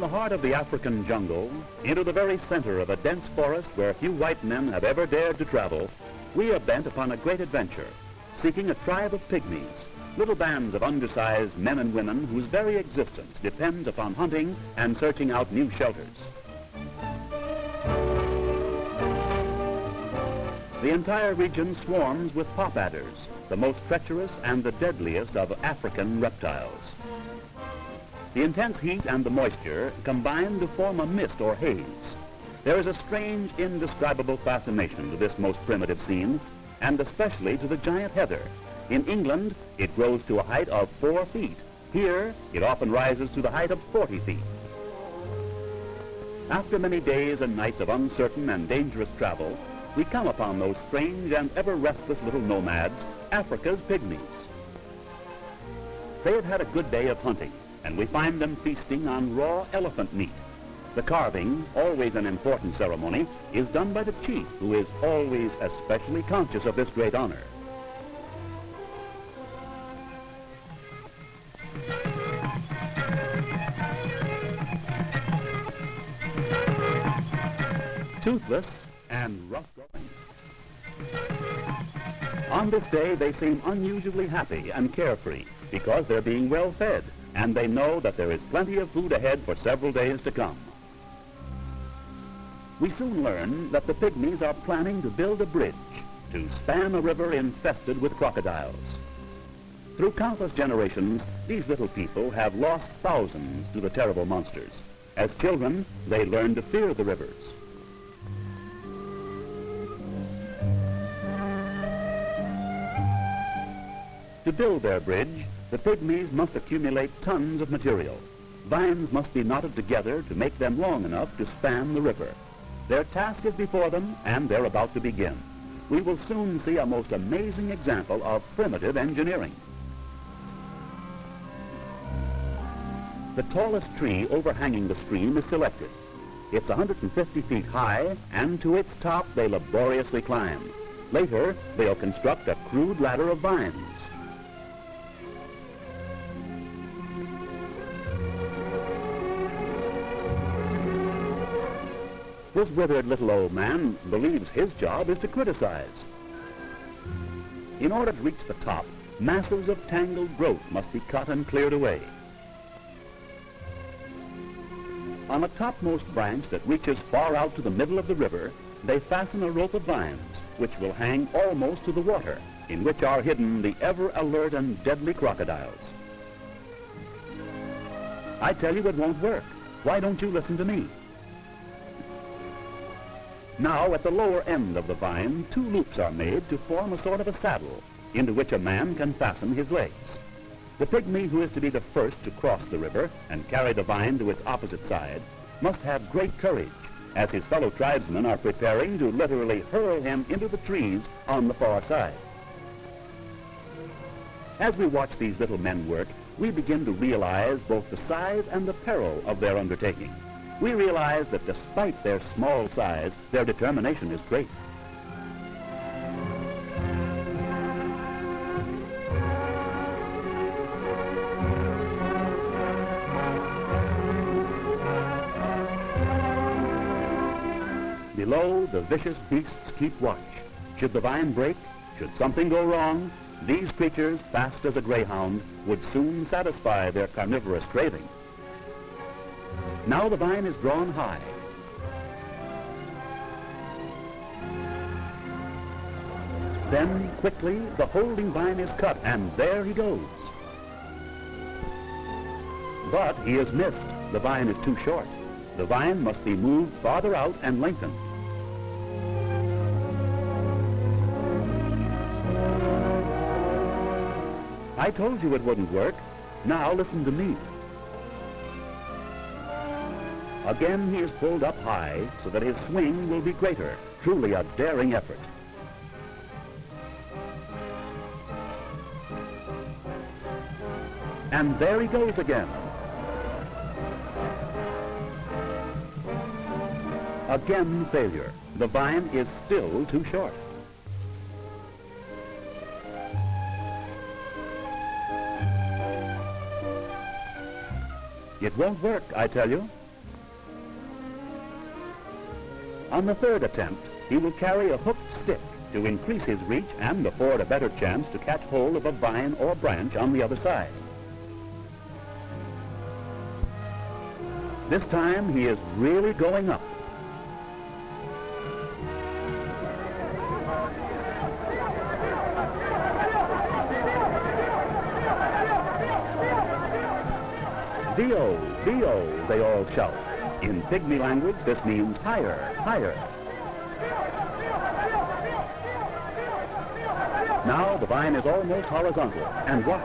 the heart of the African jungle, into the very center of a dense forest where few white men have ever dared to travel, we are bent upon a great adventure, seeking a tribe of pygmies, little bands of undersized men and women whose very existence depends upon hunting and searching out new shelters. The entire region swarms with pop adders, the most treacherous and the deadliest of African reptiles. The intense heat and the moisture combine to form a mist or haze. There is a strange, indescribable fascination to this most primitive scene, and especially to the giant heather. In England, it grows to a height of 4 feet. Here, it often rises to the height of 40 feet. After many days and nights of uncertain and dangerous travel, we come upon those strange and ever-restless little nomads, Africa's pygmies. They have had a good day of hunting, and we find them feasting on raw elephant meat. The carving, always an important ceremony, is done by the chief, who is always especially conscious of this great honor. Toothless and rough-going. On this day, they seem unusually happy and carefree because they're being well fed, and they know that there is plenty of food ahead for several days to come. We soon learn that the pygmies are planning to build a bridge to span a river infested with crocodiles. Through countless generations, these little people have lost thousands to the terrible monsters. As children, they learned to fear the rivers. To build their bridge, the pygmies must accumulate tons of material. Vines must be knotted together to make them long enough to span the river. Their task is before them, and they're about to begin. We will soon see a most amazing example of primitive engineering. The tallest tree overhanging the stream is selected. It's 150 feet high, and to its top they laboriously climb. Later, they'll construct a crude ladder of vines. This withered little old man believes his job is to criticize. In order to reach the top, masses of tangled growth must be cut and cleared away. On a topmost branch that reaches far out to the middle of the river, they fasten a rope of vines, which will hang almost to the water, in which are hidden the ever-alert and deadly crocodiles. I tell you it won't work. Why don't you listen to me? Now, at the lower end of the vine, 2 loops are made to form a sort of a saddle, into which a man can fasten his legs. The pygmy who is to be the first to cross the river and carry the vine to its opposite side must have great courage, as his fellow tribesmen are preparing to literally hurl him into the trees on the far side. As we watch these little men work, we begin to realize both the size and the peril of their undertaking. We realize that despite their small size, their determination is great. Below, the vicious beasts keep watch. Should the vine break, should something go wrong, these creatures, fast as a greyhound, would soon satisfy their carnivorous craving. Now the vine is drawn high. Then, quickly, the holding vine is cut, and there he goes. But he is missed. The vine is too short. The vine must be moved farther out and lengthened. I told you it wouldn't work. Now listen to me. Again, he is pulled up high so that his swing will be greater. Truly a daring effort. And there he goes again. Again, failure. The vine is still too short. It won't work, I tell you. On the third attempt, he will carry a hooked stick to increase his reach and afford a better chance to catch hold of a vine or branch on the other side. This time he is really going up. Dio, Dio, they all shout. In pygmy language, this means higher, higher. Now the vine is almost horizontal, and watch.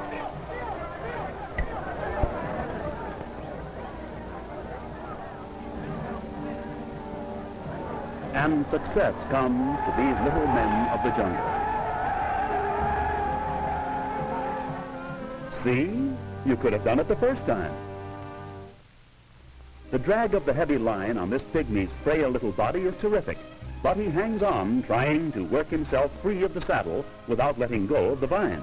And success comes to these little men of the jungle. See? You could have done it the first time. The drag of the heavy line on this pygmy's frail little body is terrific, but he hangs on, trying to work himself free of the saddle without letting go of the vine.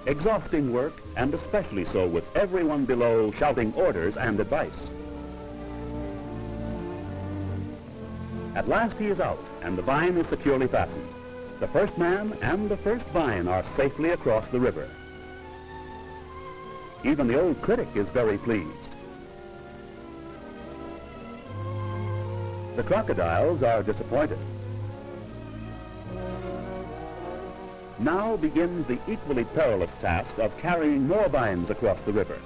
Exhausting work, and especially so with everyone below shouting orders and advice. At last he is out, and the vine is securely fastened. The first man and the first vine are safely across the river. Even the old critic is very pleased. The crocodiles are disappointed. Now begins the equally perilous task of carrying more vines across the river.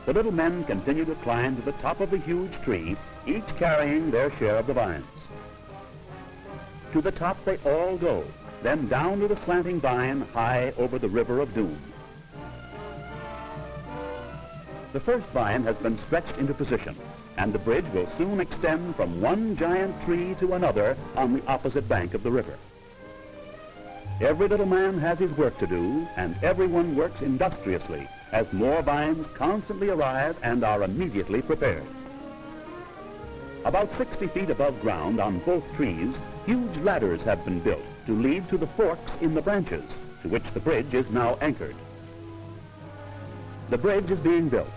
The little men continue to climb to the top of the huge tree, each carrying their share of the vines. To the top they all go, then down to the slanting vine high over the river of doom. The first vine has been stretched into position, and the bridge will soon extend from one giant tree to another on the opposite bank of the river. Every little man has his work to do, and everyone works industriously as more vines constantly arrive and are immediately prepared. About 60 feet above ground on both trees, huge ladders have been built to lead to the forks in the branches, to which the bridge is now anchored. The bridge is being built.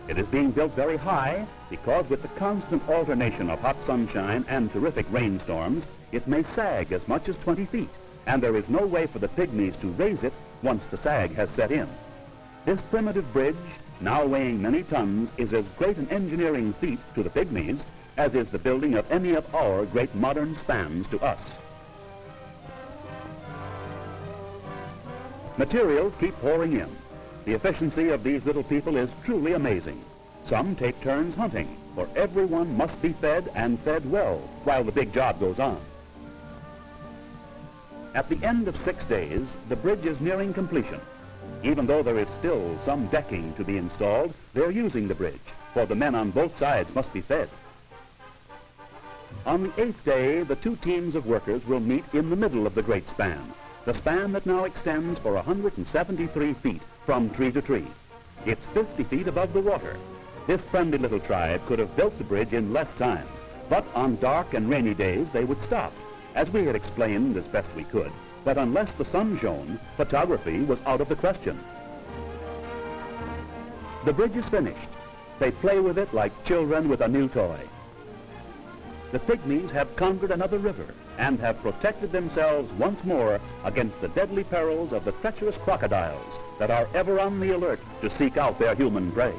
It is being built very high because with the constant alternation of hot sunshine and terrific rainstorms, it may sag as much as 20 feet, and there is no way for the pygmies to raise it once the sag has set in. This primitive bridge, now weighing many tons, is as great an engineering feat to the pygmies as is the building of any of our great modern spans to us. Materials keep pouring in. The efficiency of these little people is truly amazing. Some take turns hunting, for everyone must be fed and fed well while the big job goes on. At the end of 6 days, the bridge is nearing completion. Even though there is still some decking to be installed, they're using the bridge, for the men on both sides must be fed. On the 8th day, the two teams of workers will meet in the middle of the great span, the span that now extends for 173 feet from tree to tree. It's 50 feet above the water. This friendly little tribe could have built the bridge in less time, but on dark and rainy days they would stop, as we had explained as best we could, that unless the sun shone, photography was out of the question. The bridge is finished. They play with it like children with a new toy. The pygmies have conquered another river and have protected themselves once more against the deadly perils of the treacherous crocodiles that are ever on the alert to seek out their human prey.